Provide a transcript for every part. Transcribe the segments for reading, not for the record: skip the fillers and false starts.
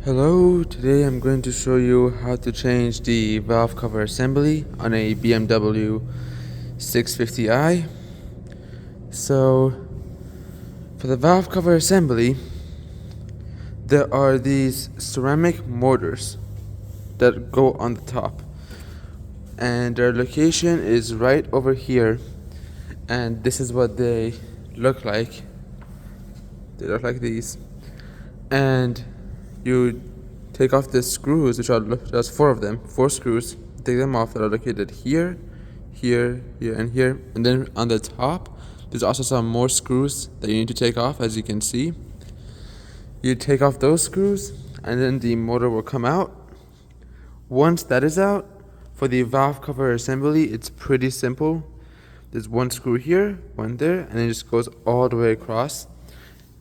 Hello, today I'm going to show you how to change the valve cover assembly on a BMW 650i. So, for the valve cover assembly, there are these ceramic mortars that go on the top, and their location is right over here, and this is what they look like. They look like these, and you take off the screws, which are there's four of them, four screws. Take them off that are located here, here, here, and here. And then on the top, there's also some more screws that you need to take off, as you can see. You take off those screws, and then the motor will come out. Once that is out, for the valve cover assembly, it's pretty simple. There's one screw here, one there, and it just goes all the way across.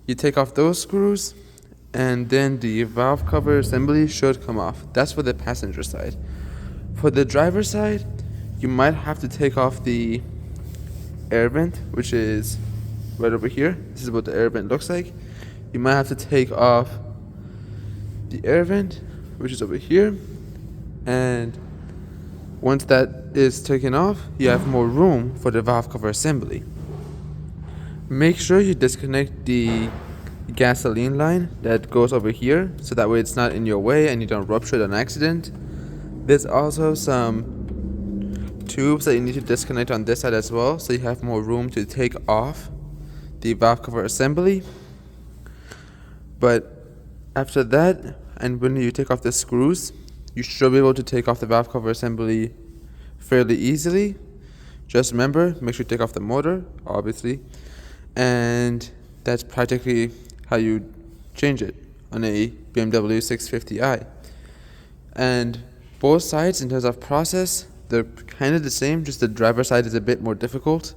You take off those screws, and then the valve cover assembly should come off. That's for the passenger side. For the driver side, you might have to take off the air vent, which is right over here. This is what the air vent looks like. You might have to take off the air vent, which is over here, and once that is taken off, you have more room for the valve cover assembly. Make sure you disconnect the gasoline line that goes over here, so that way it's not in your way and you don't rupture it on accident. There's also some tubes that you need to disconnect on this side as well, so you have more room to take off the valve cover assembly. But after that, and when you take off the screws, you should be able to take off the valve cover assembly fairly easily. Just remember, make sure you take off the motor, obviously, and that's practically how you change it on a BMW 650i. And both sides, in terms of process, they're kind of the same, just the driver side is a bit more difficult.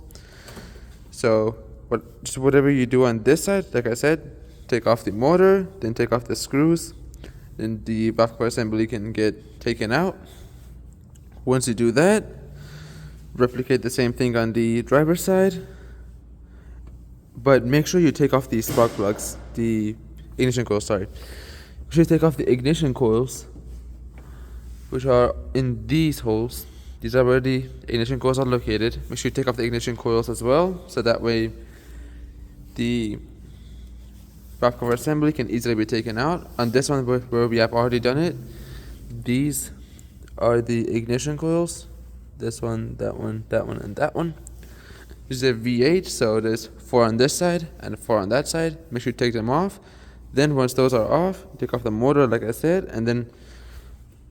So just whatever you do on this side, like I said, take off the motor, then take off the screws, then the valve cover assembly can get taken out. Once you do that, replicate the same thing on the driver's side, but make sure you take off the spark plugs, the ignition coils, sorry. Make sure you take off the ignition coils, which are in these holes. These are where the ignition coils are located. Make sure you take off the ignition coils as well, so that way the valve cover assembly can easily be taken out. On this one where we have already done it, these are the ignition coils. This one, that one, that one, and that one. This is a V8, so there's 4 on this side and 4 on that side. Make sure you take them off. Then once those are off, take off the motor like I said, and then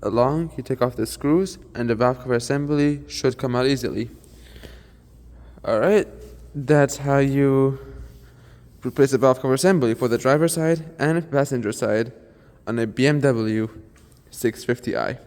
along you take off the screws, and the valve cover assembly should come out easily. Alright, that's how you replace the valve cover assembly for the driver side and passenger side on a BMW 650i.